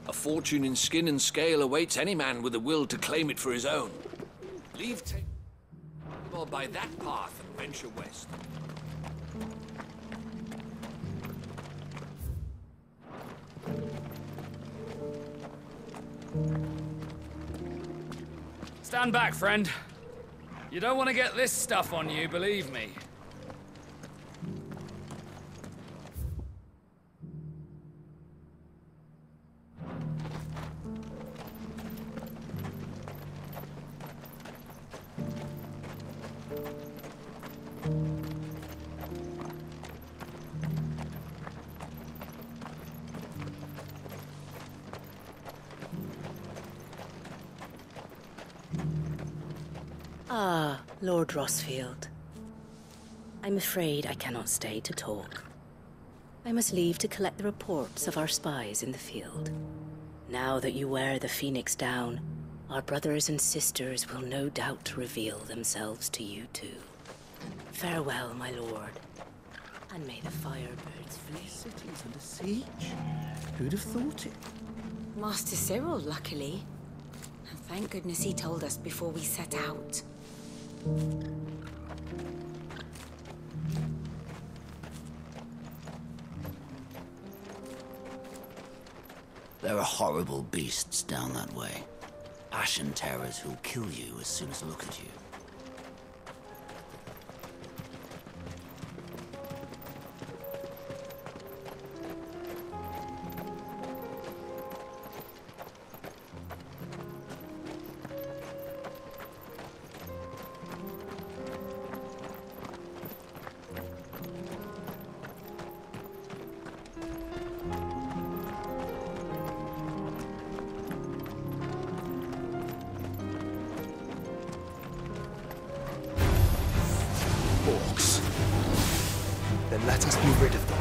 A fortune in skin and scale awaits any man with a will to claim it for his own. Leave table by that path and venture west. Stand back, friend. You don't want to get this stuff on you, believe me. Ah, Lord Rossfield. I'm afraid I cannot stay to talk. I must leave to collect the reports of our spies in the field. Now that you wear the Phoenix down, our brothers and sisters will no doubt reveal themselves to you too. Farewell, my lord, and may the firebirds flee. This city's under siege. Who'd have thought it? Master Cyril, luckily. And thank goodness he told us before we set out. There are horrible beasts down that way. Ashen terrors who'll kill you as soon as look at you. Orcs. Then let us be rid of them.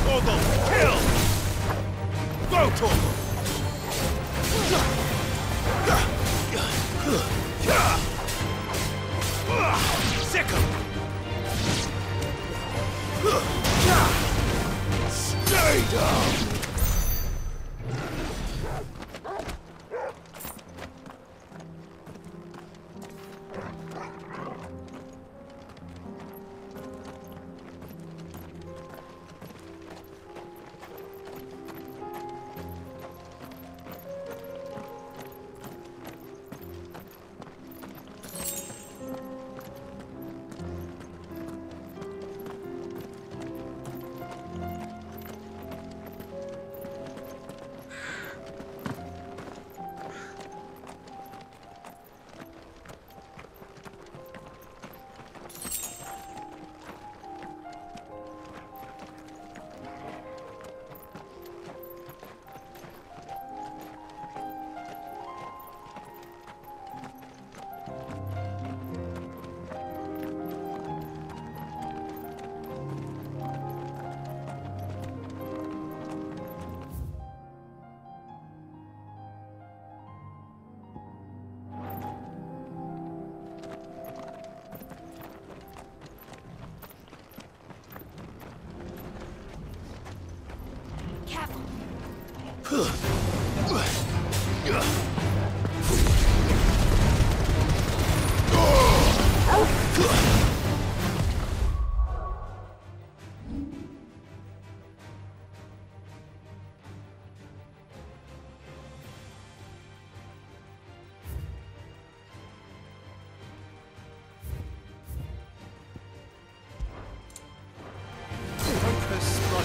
Torgal, kill! Go, Torgal! Sick him! Stay down!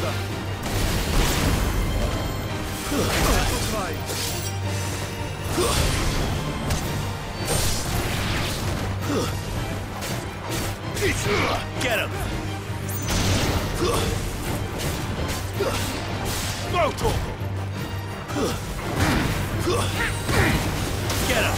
together. Get him! Go, Torkel! Get him!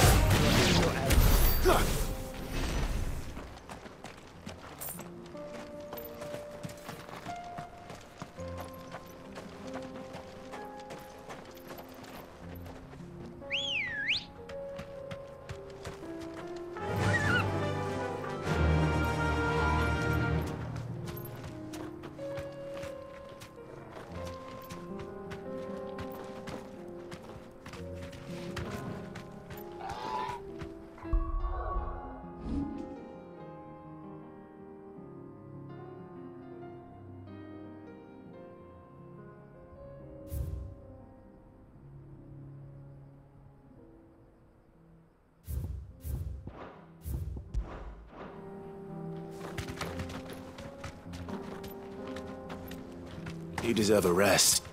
You deserve a rest.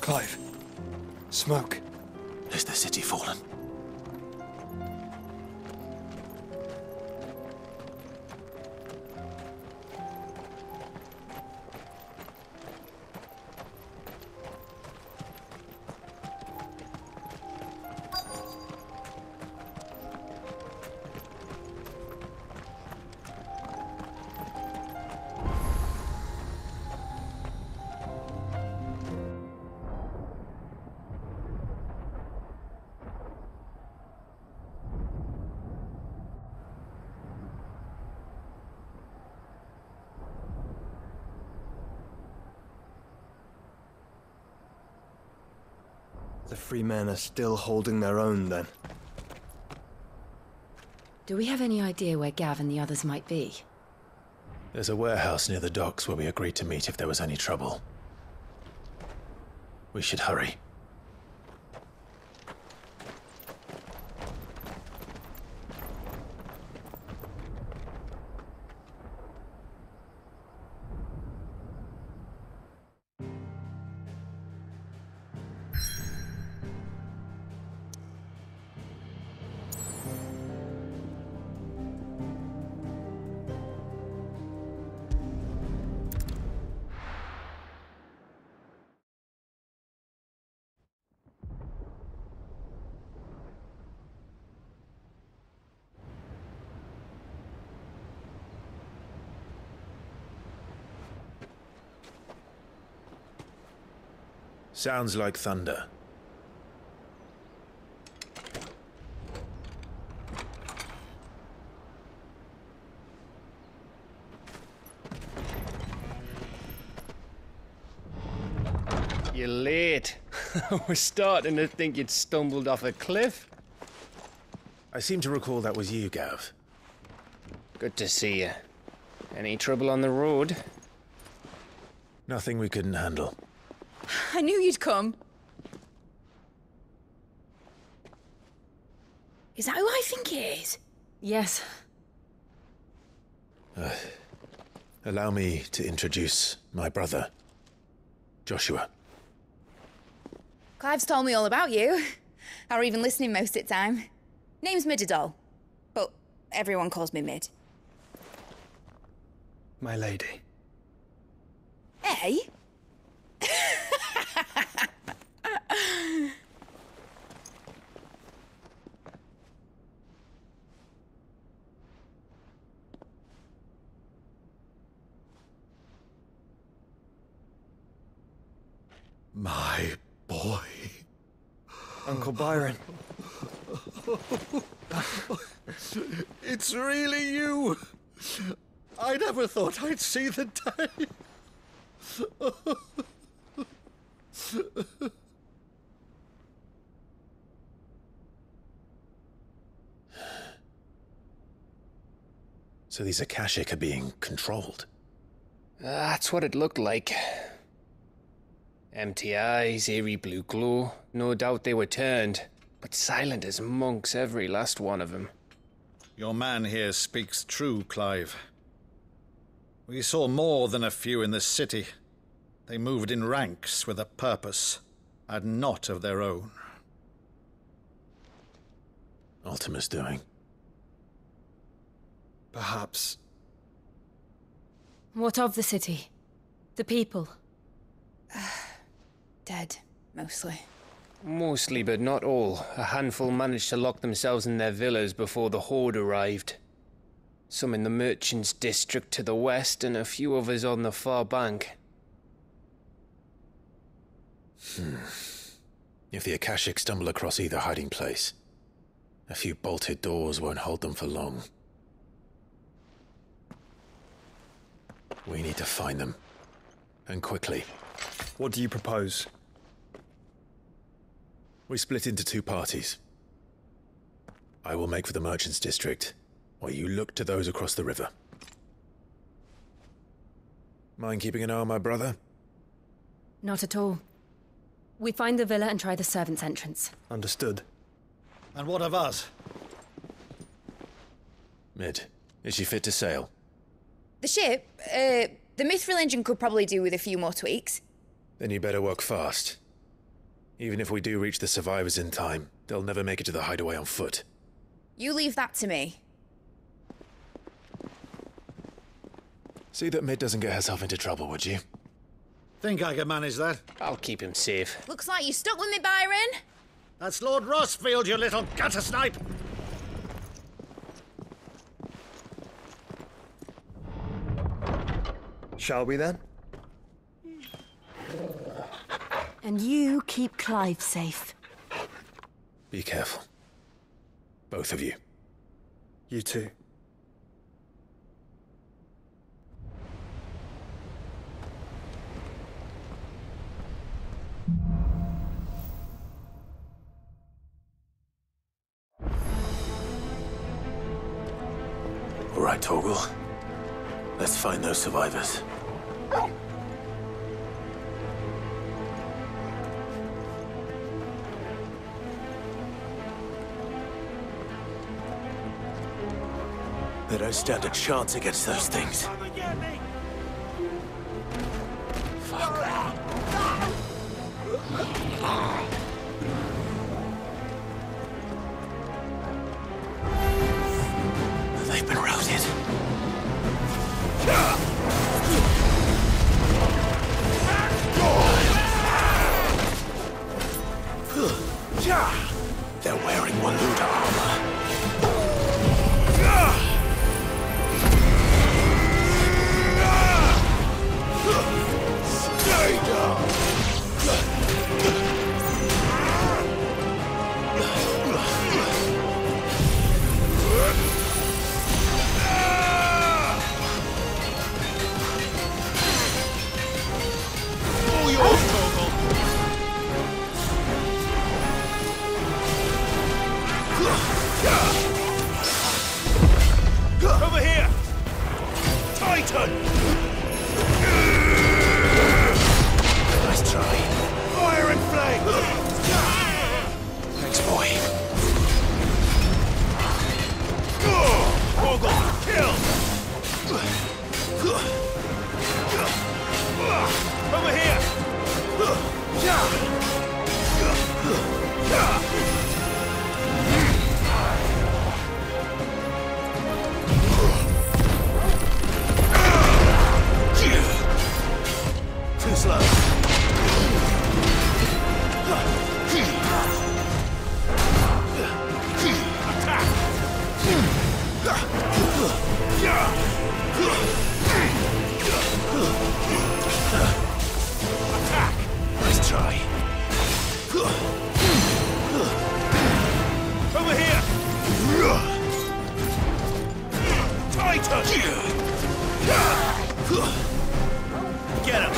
Clive. Smoke. Is the city fallen? The free men are still holding their own, then. Do we have any idea where Gav and the others might be? There's a warehouse near the docks where we agreed to meet if there was any trouble. We should hurry. Sounds like thunder. You're late. I was starting to think you'd stumbled off a cliff. I seem to recall that was you, Gav. Good to see you. Any trouble on the road? Nothing we couldn't handle. I knew you'd come. Is that who I think it is? Yes. Allow me to introduce my brother, Joshua. Clive's told me all about you. Or even listening most of the time. Name's Midadol, but everyone calls me Mid. My lady. Hey? My boy. Uncle Byron. It's really you. I never thought I'd see the day. So these Akashic are being controlled? That's what it looked like. Empty eyes, eerie blue glow. No doubt they were turned. but silent as monks, every last one of them. Your man here speaks true, Clive. We saw more than a few in the city. They moved in ranks with a purpose, and not of their own. Ultima's doing. Perhaps. What of the city? The people? Dead, mostly. Mostly, but not all. A handful managed to lock themselves in their villas before the Horde arrived. Some in the merchants' district to the west, and a few others on the far bank. If the Akashic stumble across either hiding place, a few bolted doors won't hold them for long. We need to find them. And quickly. What do you propose? We split into two parties. I will make for the merchants' district, while you look to those across the river. Mind keeping an eye on my brother? Not at all. We find the villa and try the servants' entrance. Understood. And what of us? Mid, is she fit to sail? The ship, the Mithril engine could probably do with a few more tweaks. Then you better work fast. Even if we do reach the survivors in time, they'll never make it to the hideaway on foot. You leave that to me. See that Mid doesn't get herself into trouble, would you? Think I can manage that? I'll keep him safe. Looks like you stuck with me, Byron. That's Lord Rossfield, you little gutter snipe! Shall we then? And you keep Clive safe. Be careful. Both of you. You too. All right, Torgal. Let's find those survivors. They don't stand a chance against those things. Fuck. They've been routed. They're wearing Waluda armor. Stay down! All yours, Torgal! Over here! Titan! Nice try. Fire and flame! Thanks, boy. Torgal, kill! Over here! Too slow. Attack! Nice try. Over here! Titan! Get him!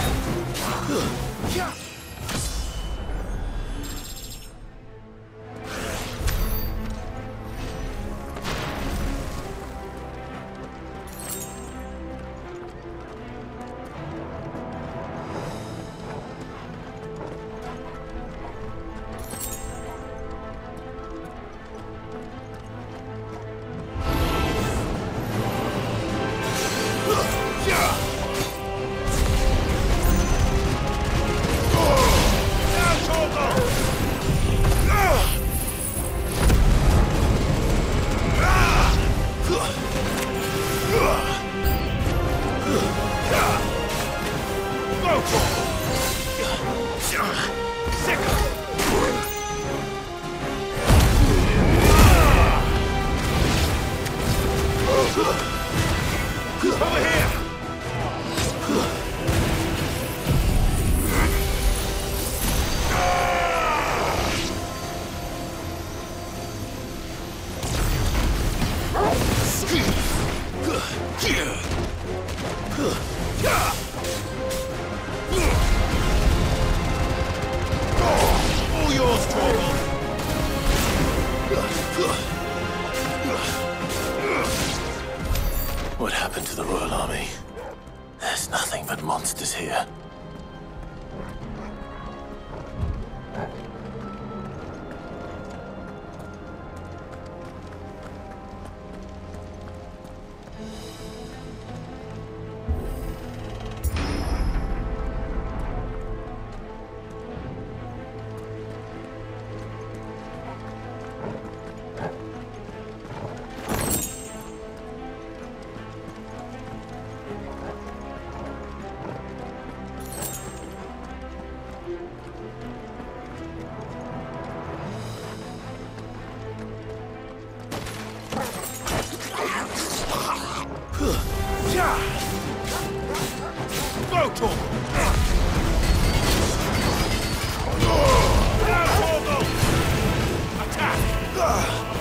monsters here.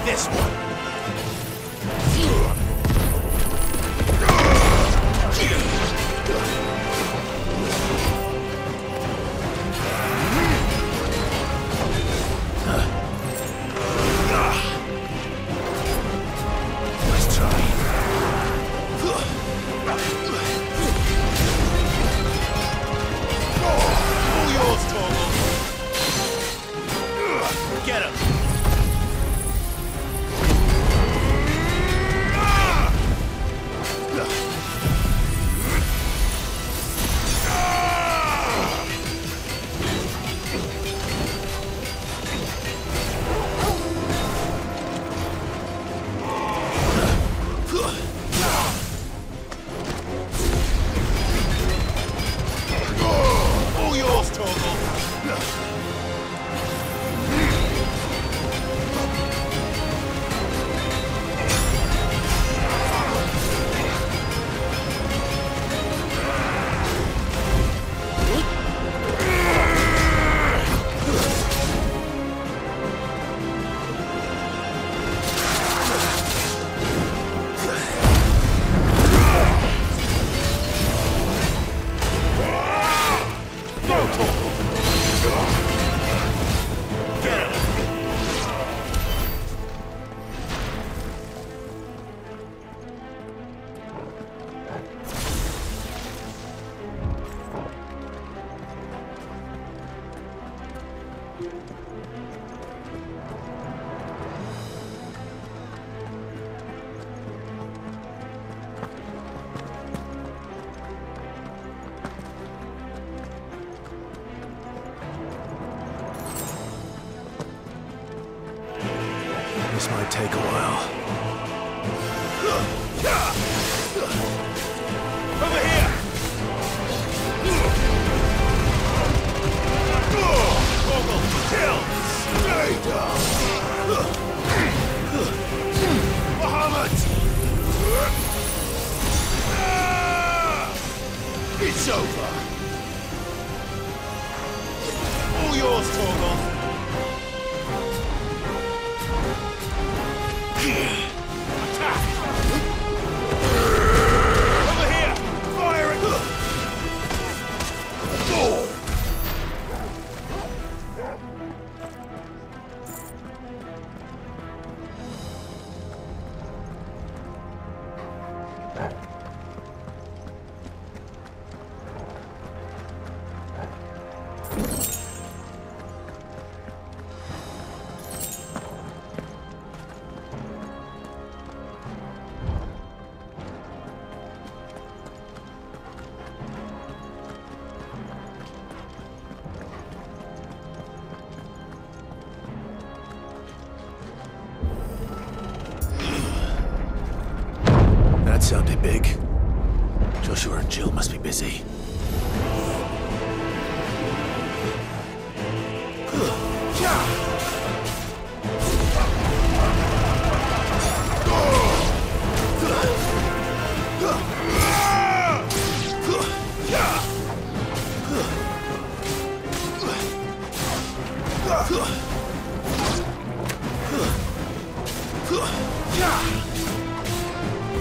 This one. Nice try. All yours, Torgal. Get him. All yours, Torgal. This might take a while. Over here! Torgal, kill! Stay down! Bahamut! It's over! All yours, Torgal! Attack! Over here! Fire it! That sounded big. Joshua and Jill must be busy.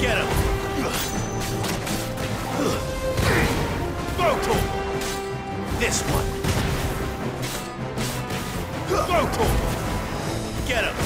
Get him! Vocal! This one! Vocal! Get him!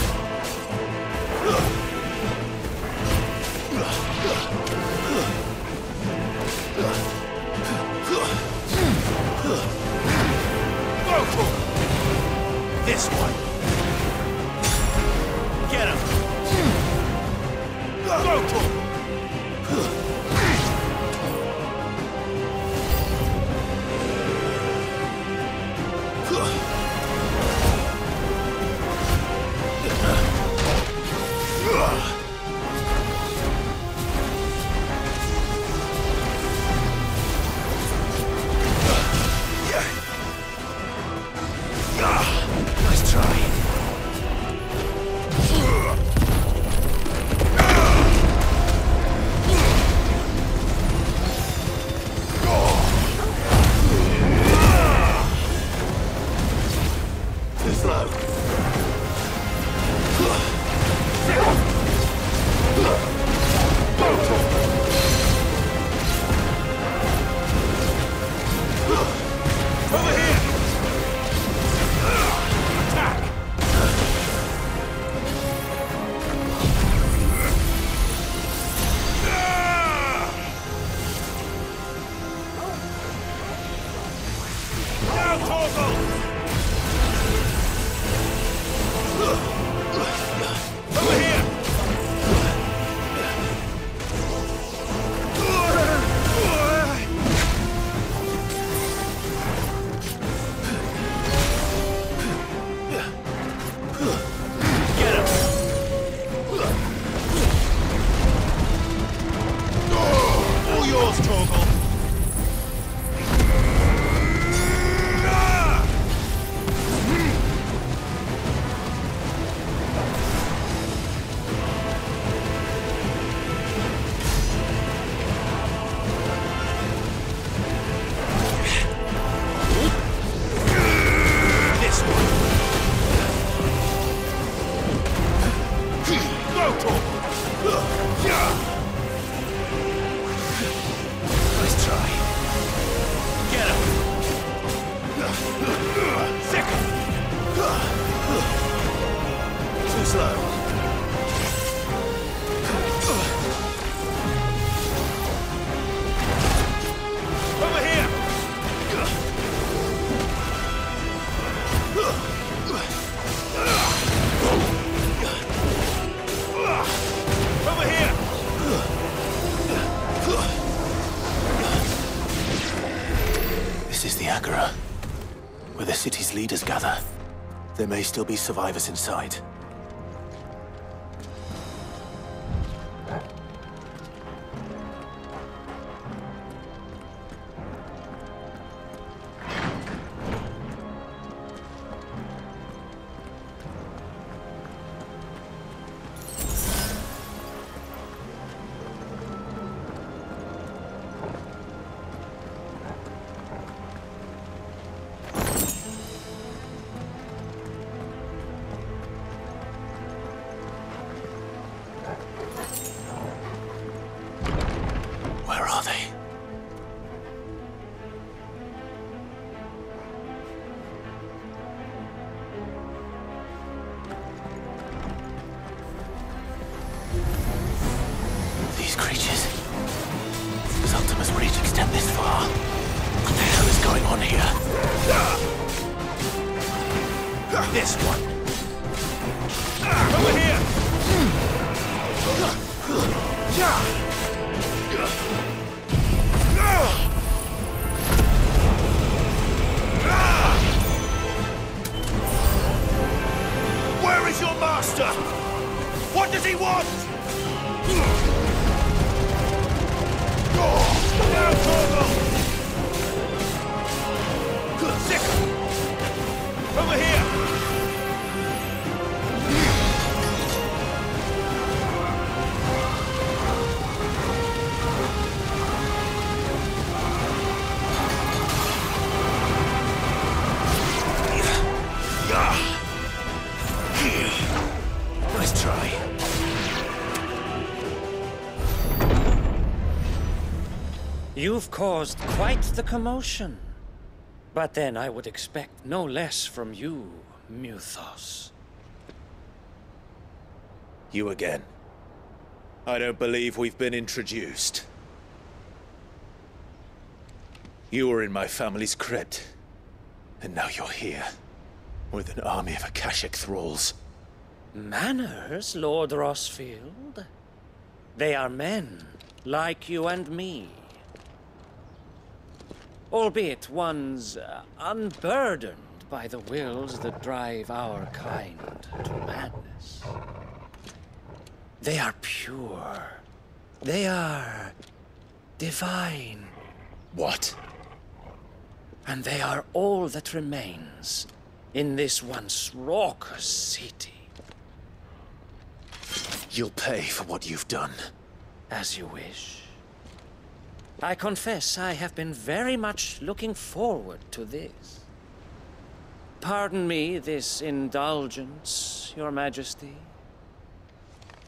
Nice try. Get him. Second. Too slow. Over here. Over here. This is the Agora, where the city's leaders gather. There may still be survivors inside. Where are they? These creatures. Does Ultima's reach extend this far? What the hell is going on here? This one. Over here. Where is your master? What does he want? Now, Torgal! Sick! Over here! Nice try. You've caused quite the commotion. But then I would expect no less from you, Muthos. You again. I don't believe we've been introduced. You were in my family's crypt. And now you're here. With an army of Akashic thralls. Manners, Lord Rosfield? They are men, like you and me. Albeit ones unburdened by the wills that drive our kind to madness. They are pure. They are divine. What? And they are all that remains in this once raucous city. You'll pay for what you've done. As you wish. I confess I have been very much looking forward to this. Pardon me this indulgence, Your Majesty.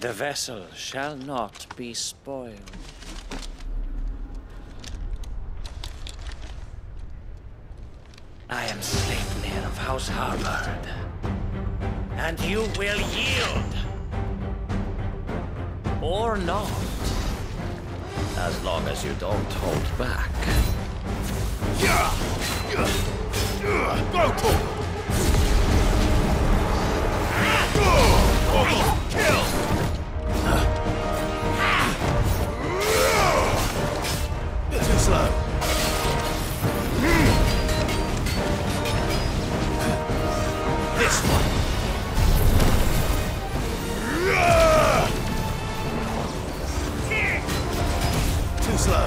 The vessel shall not be spoiled. I am Sleipnir of House Harvard, and you will yield. Or not. As long as you don't hold back. Go, kill! Too slow. This one. Too slow.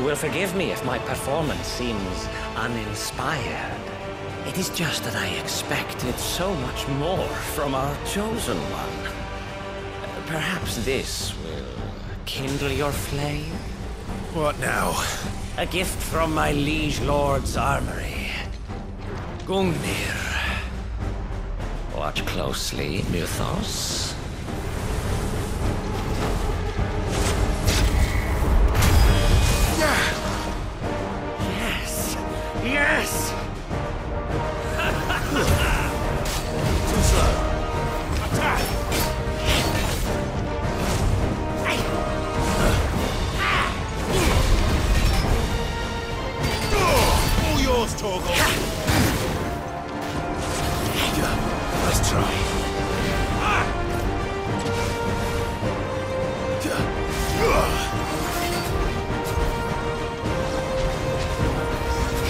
will forgive me if my performance seems uninspired. It is just that I expected so much more from our chosen one. Perhaps this will kindle your flame? What now? A gift from my liege lord's armory. Gungnir. Watch closely, Mythos. Yes! Yes! Too slow. Attack! All yours, Torgal. Let's try.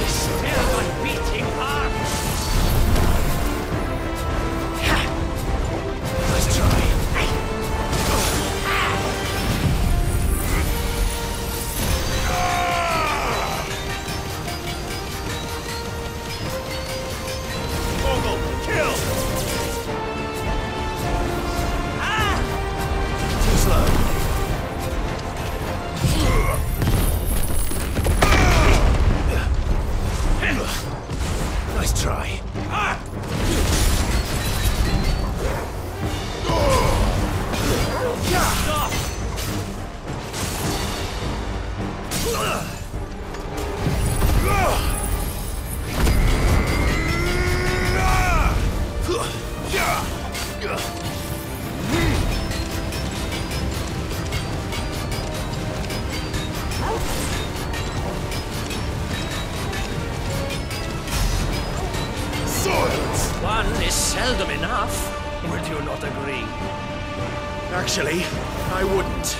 Still my beating heart! Let's try. Torgal, kill! Too slow. Nice try. Stop! Silence! One is seldom enough. Would you not agree? Actually, I wouldn't.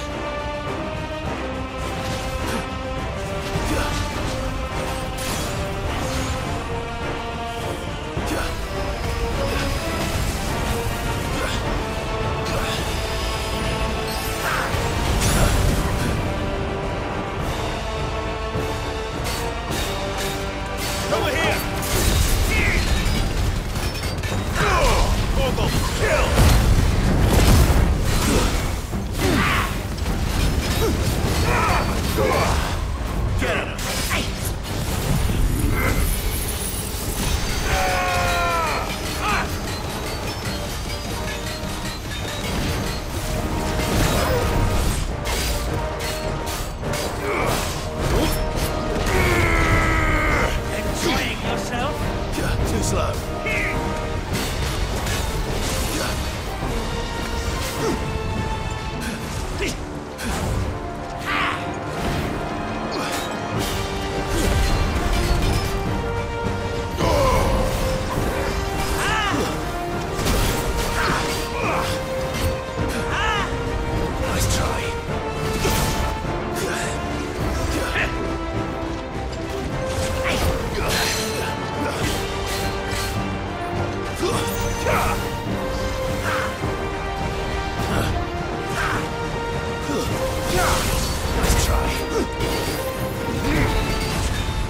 Over here! Torgal, kill! Get him! Enjoying yourself? Too slow. Nice try. Nice try.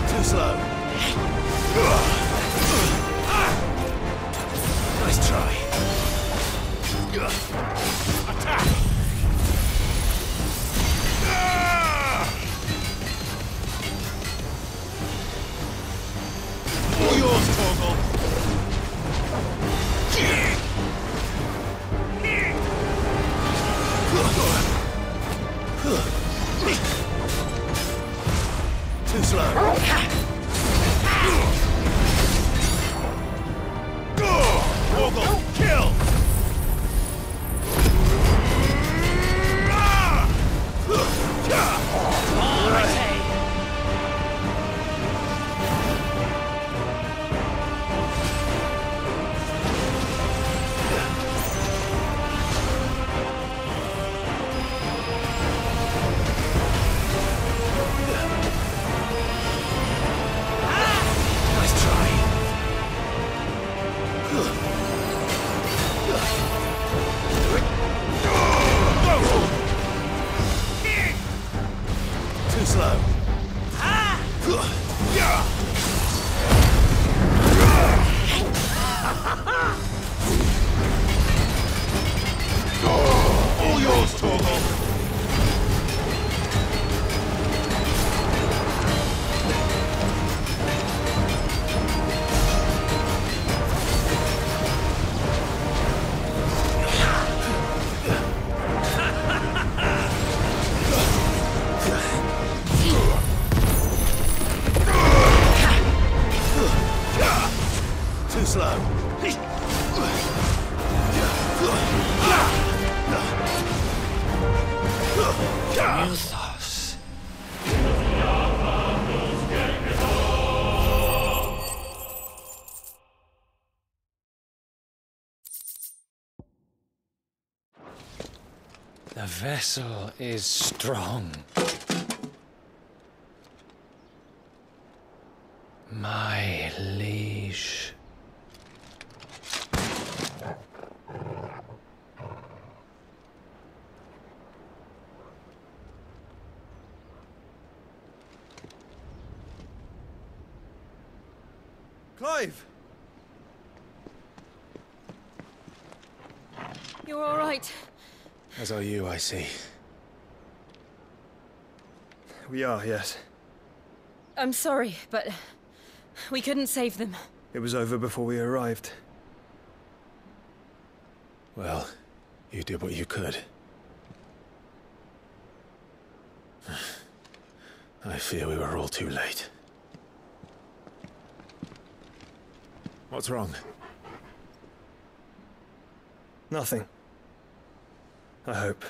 Too slow. Nice try. Attack! All yours, Torgal. Too slow. Torgal, kill! The vessel is strong. My liege. Clive! You're all right. As are you, I see. We are, yes. I'm sorry, but we couldn't save them. It was over before we arrived. Well, you did what you could. I fear we were all too late. What's wrong? Nothing. I hope.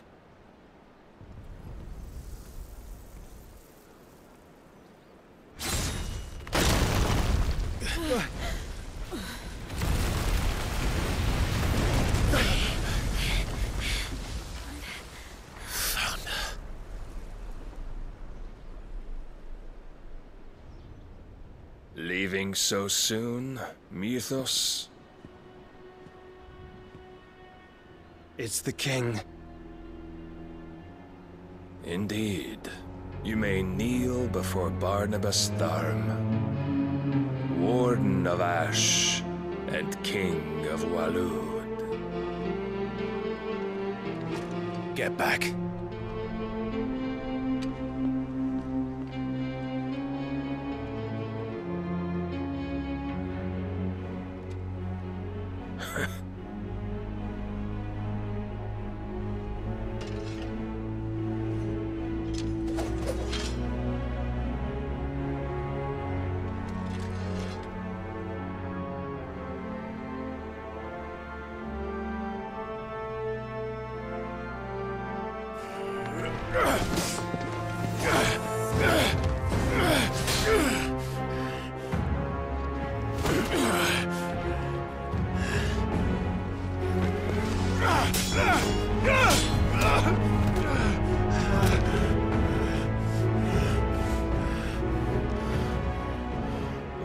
Leaving so soon, Mythos? It's the king. Indeed. You may kneel before Barnabas Tharm, Warden of Ash and King of Waloed. Get back.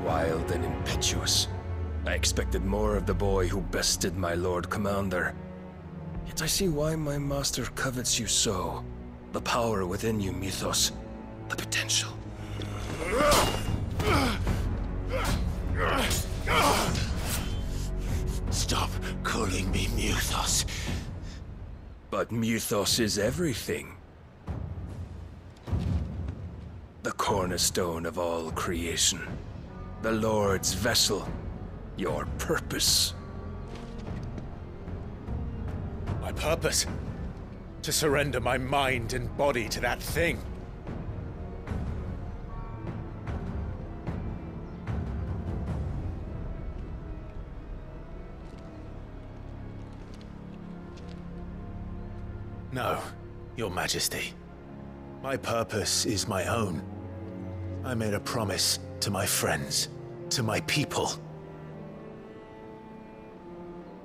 Wild and impetuous. I expected more of the boy who bested my Lord Commander. Yet I see why my master covets you so. The power within you, Mythos. The potential. Stop calling me Mythos. But Mythos is everything. The cornerstone of all creation. The Lord's vessel. Your purpose. My purpose? To surrender my mind and body to that thing. No, Your Majesty. My purpose is my own. I made a promise to my friends, to my people.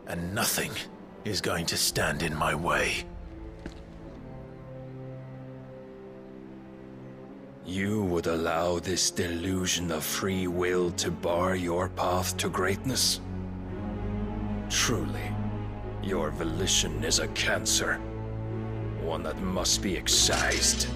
And nothing is going to stand in my way. You would allow this delusion of free will to bar your path to greatness? Truly, your volition is a cancer. One that must be excised.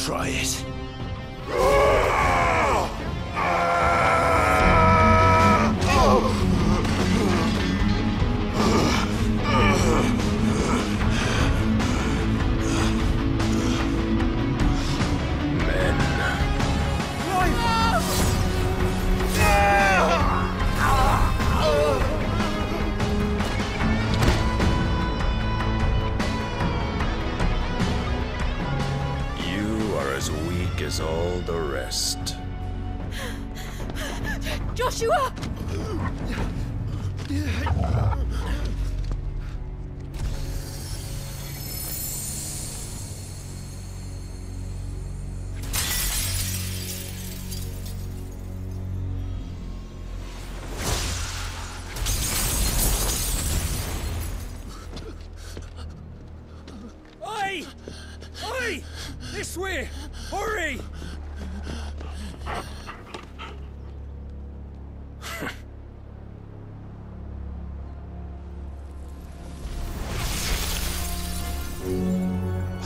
Try it. As all the rest. Joshua! This way! Hurry!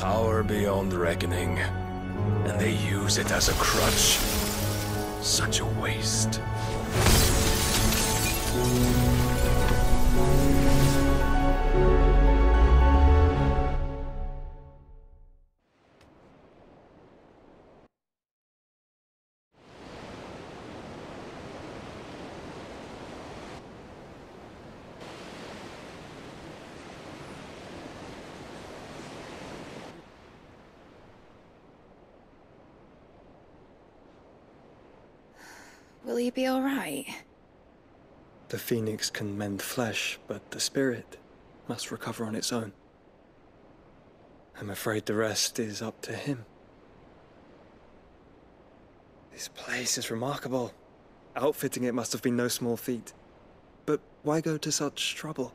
Power beyond reckoning, and they use it as a crutch. Such a waste. Will he be all right? The phoenix can mend flesh, but the spirit must recover on its own. I'm afraid the rest is up to him. This place is remarkable. Outfitting it must have been no small feat. But why go to such trouble?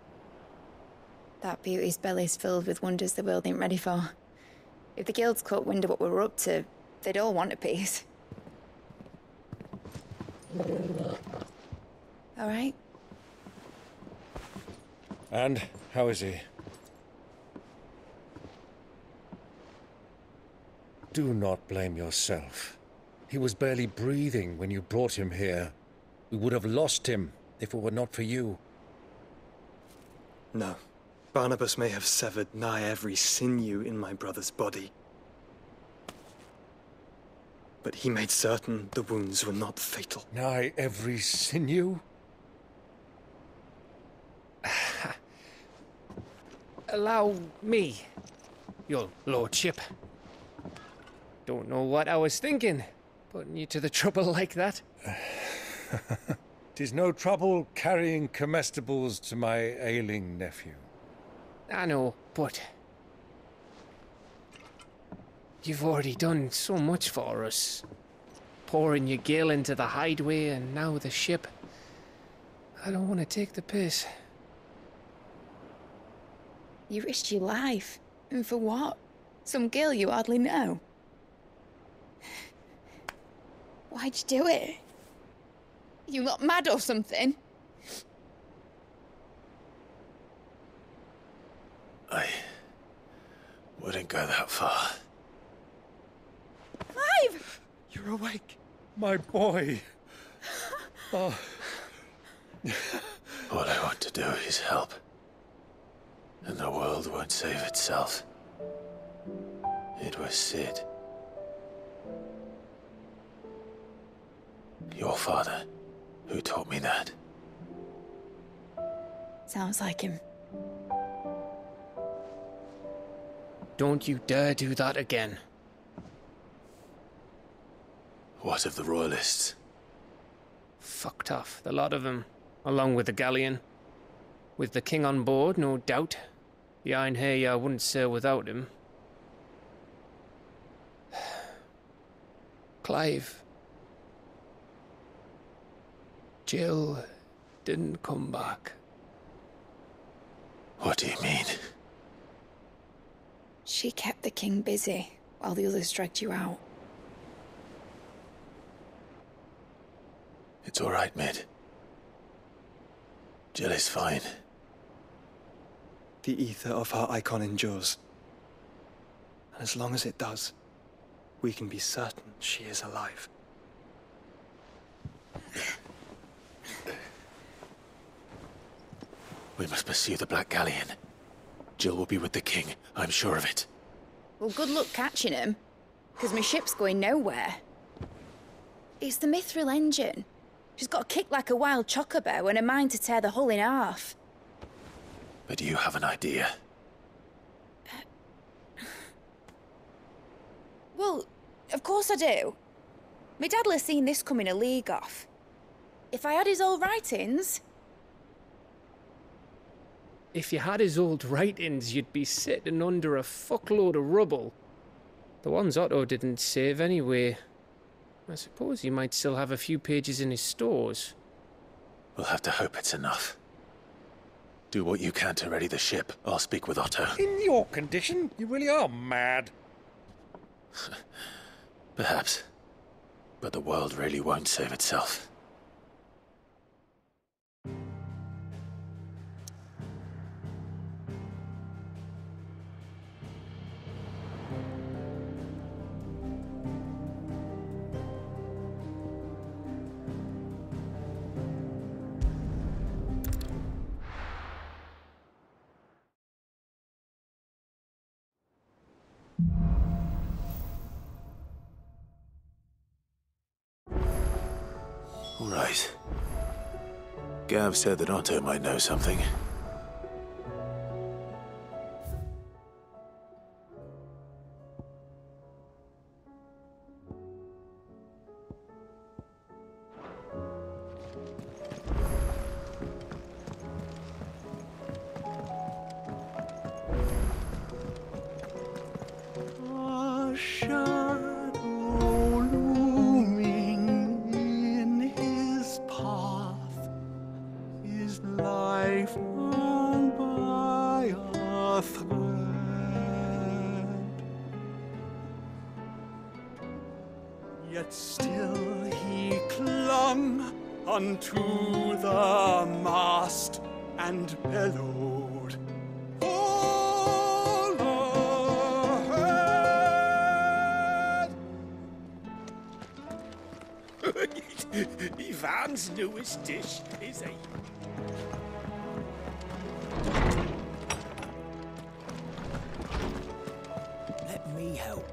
That beauty's belly's filled with wonders the world ain't ready for. If the guilds caught wind of what we were up to, they'd all want a piece. All right? And how is he? Do not blame yourself. He was barely breathing when you brought him here. We would have lost him if it were not for you. No. Barnabas may have severed nigh every sinew in my brother's body. But he made certain the wounds were not fatal. Nigh every sinew? Allow me, your lordship. Don't know what I was thinking, putting you to the trouble like that. 'Tis no trouble carrying comestibles to my ailing nephew. I know, but you've already done so much for us. Pouring your gil into the hideaway and now the ship. I don't want to take the piss. You risked your life. And for what? Some girl you hardly know. Why'd you do it? You not mad or something? I wouldn't go that far. Clive! You're awake, my boy. Oh. All I want to do is help. And the world won't save itself. It was Sid. Your father, who taught me that. Sounds like him. Don't you dare do that again. What of the Royalists? Fucked off, the lot of them, along with the galleon. With the king on board, no doubt. The Iron Hair wouldn't sail without him. Clive. Jill didn't come back. What do you mean? She kept the king busy while the others dragged you out. It's all right, Mid. Jill is fine. The ether of her icon endures. And as long as it does, we can be certain she is alive. We must pursue the Black Galleon. Jill will be with the king, I'm sure of it. Well, good luck catching him, because my ship's going nowhere. It's the Mithril engine. She's got a kick like a wild chocobo and a mind to tear the hull in half. But do you have an idea? Well, of course I do. My dad'll have seen this coming a league off. If I had his old writings... If you had his old writings, you'd be sitting under a fuckload of rubble. The ones Otto didn't save anyway. I suppose he might still have a few pages in his stores. We'll have to hope it's enough. Do what you can to ready the ship. I'll speak with Otto. In your condition, you really are mad. Perhaps. But the world really won't save itself. All right. Gav said that Otto might know something. Yet still he clung unto the mast and bellowed, "All ahead!" Ivan's newest dish is a... Let me help.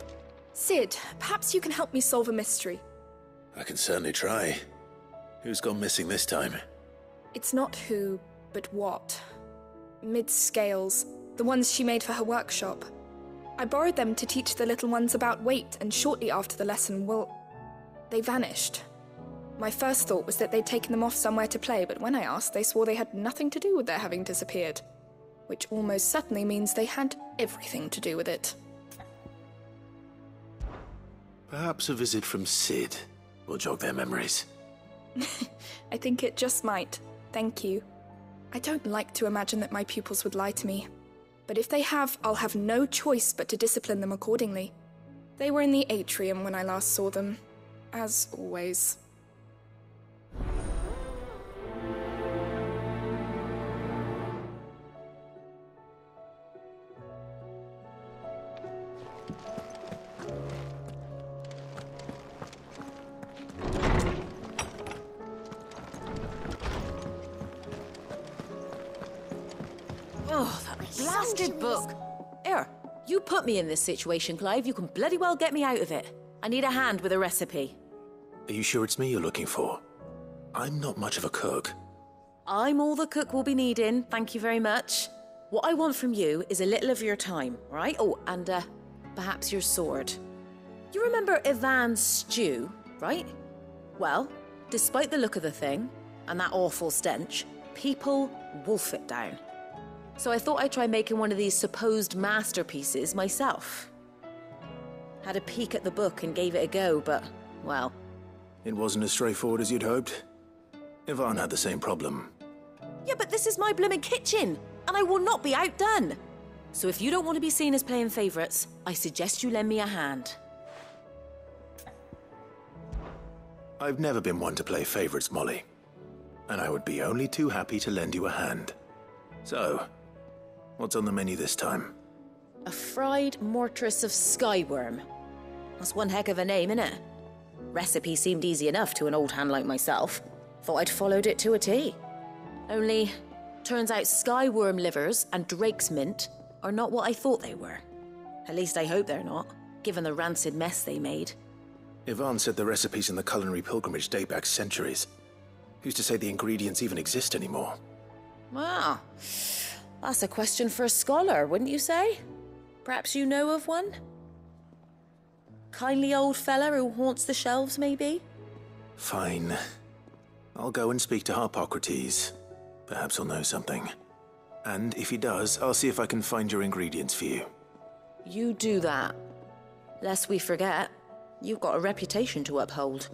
Sid, perhaps you can help me solve a mystery. I can certainly try. Who's gone missing this time? It's not who, but what. Mid's scales, the ones she made for her workshop. I borrowed them to teach the little ones about weight, and shortly after the lesson, well, they vanished. My first thought was that they'd taken them off somewhere to play, but when I asked, they swore they had nothing to do with their having disappeared. Which almost certainly means they had everything to do with it. Perhaps a visit from Sid will jog their memories. I think it just might. Thank you. I don't like to imagine that my pupils would lie to me. But if they have, I'll have no choice but to discipline them accordingly. They were in the atrium when I last saw them, as always. Oh, that blasted book. Here, you put me in this situation, Clive. You can bloody well get me out of it. I need a hand with a recipe. Are you sure it's me you're looking for? I'm not much of a cook. I'm all the cook will be needing, thank you very much. What I want from you is a little of your time, right? Oh, and perhaps your sword. You remember Ivan's stew, right? Well, despite the look of the thing, and that awful stench, people wolf it down. So I thought I'd try making one of these supposed masterpieces myself. Had a peek at the book and gave it a go, but, well... It wasn't as straightforward as you'd hoped. Ivan had the same problem. Yeah, but this is my blooming kitchen, and I will not be outdone. So if you don't want to be seen as playing favourites, I suggest you lend me a hand. I've never been one to play favourites, Molly. And I would be only too happy to lend you a hand. So, what's on the menu this time? A fried mortress of skyworm. That's one heck of a name, innit? Recipe seemed easy enough to an old hand like myself. Thought I'd followed it to a T. Only, turns out skyworm livers and drake's mint are not what I thought they were. At least I hope they're not, given the rancid mess they made. Ivan said the recipes in the culinary pilgrimage date back centuries. Who's to say the ingredients even exist anymore? Wow. That's a question for a scholar, wouldn't you say? Perhaps you know of one? Kindly old fella who haunts the shelves, maybe? Fine. I'll go and speak to Harpocrates. Perhaps he'll know something. And if he does, I'll see if I can find your ingredients for you. You do that. Lest we forget, you've got a reputation to uphold.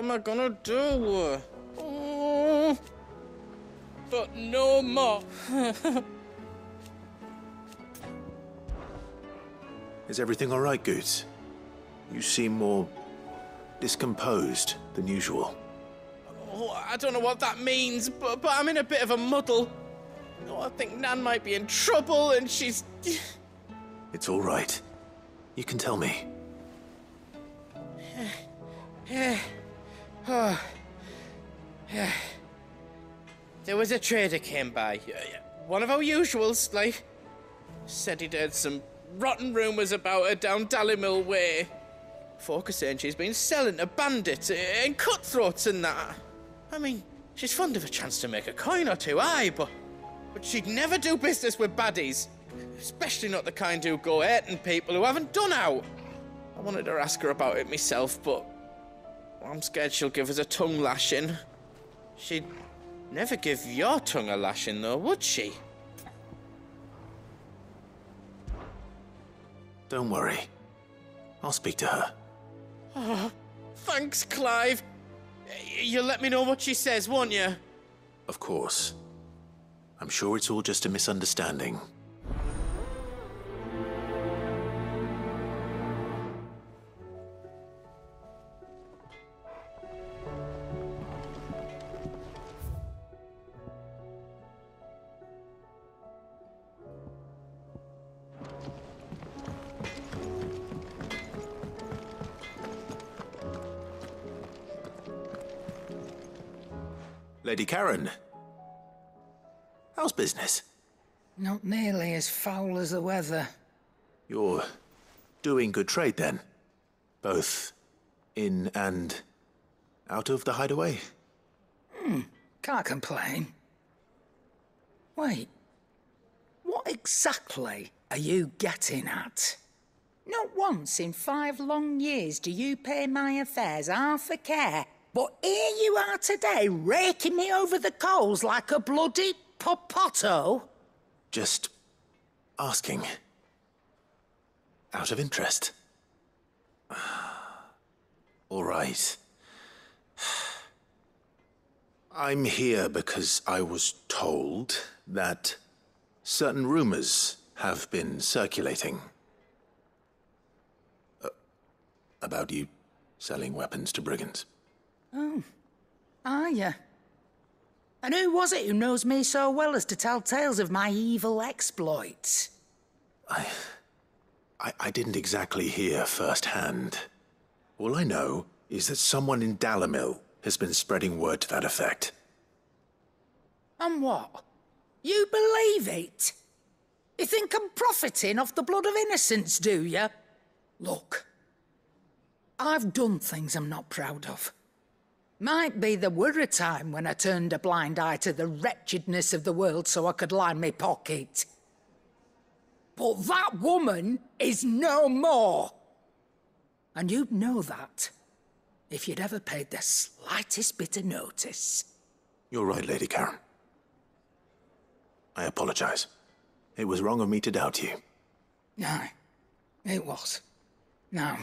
am I gonna do? Oh, but no more. Is everything all right, Goots? You seem more discomposed than usual. Oh, I don't know what that means, but I'm in a bit of a muddle. Oh, I think Nan might be in trouble, and she's... It's all right. You can tell me. There was a trader came by. One of our usuals, like. Said he'd heard some rotten rumours about her down Dallimil Way. Folk are saying she's been selling to bandits and cutthroats and that. I mean, she's fond of a chance to make a coin or two, aye, but she'd never do business with baddies. Especially not the kind who go hurting people who haven't done out. I wanted to ask her about it myself, but I'm scared she'll give us a tongue lashing. She'd never give your tongue a lashing, though, would she? Don't worry. I'll speak to her. Oh, thanks, Clive. You'll let me know what she says, won't you? Of course. I'm sure it's all just a misunderstanding. Lady Karen, how's business? Not nearly as foul as the weather. You're doing good trade, then? Both in and out of the hideaway? Can't complain. Wait, what exactly are you getting at? Not once in 5 long years do you pay my affairs half a care. But here you are today, raking me over the coals like a bloody popoto. Just asking. Out of interest. All right. I'm here because I was told that certain rumors have been circulating. About you selling weapons to brigands. Oh, are you? And who was it who knows me so well as to tell tales of my evil exploits? I didn't exactly hear firsthand. All I know is that someone in Dallimil has been spreading word to that effect. And what? You believe it? You think I'm profiting off the blood of innocents, do you? Look, I've done things I'm not proud of. Might be there were a time when I turned a blind eye to the wretchedness of the world so I could line my pocket. But that woman is no more. And you'd know that if you'd ever paid the slightest bit of notice. You're right, Lady Karen. I apologize. It was wrong of me to doubt you. Aye, it was. Now,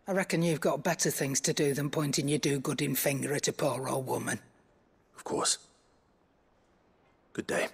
I reckon you've got better things to do than pointing your do-gooding finger at a poor old woman. Of course. Good day.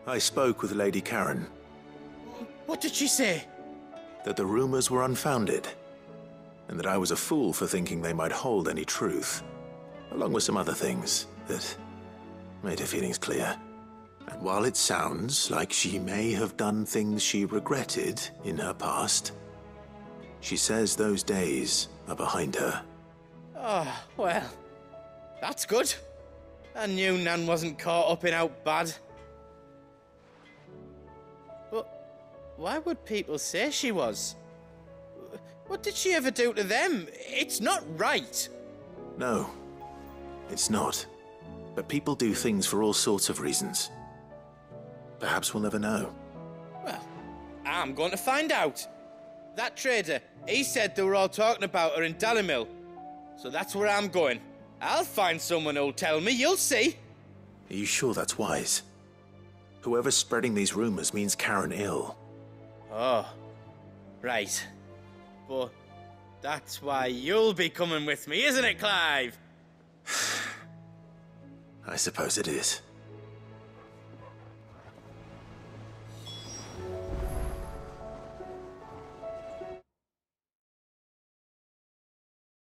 I spoke with Lady Karen. What did she say? That the rumors were unfounded, and that I was a fool for thinking they might hold any truth, along with some other things that made her feelings clear. And while it sounds like she may have done things she regretted in her past, She says those days are behind her. Oh, well, that's good. I knew Nan wasn't caught up in out bad. But why would people say she was? What did she ever do to them? It's not right. No, it's not. But people do things for all sorts of reasons. Perhaps we'll never know. Well, I'm going to find out. That trader, he said they were all talking about her in Dalimil. So that's where I'm going. I'll find someone who'll tell me, you'll see. Are you sure that's wise? Whoever's spreading these rumors means Karen ill. Oh, right. But that's why you'll be coming with me, isn't it, Clive? I suppose it is.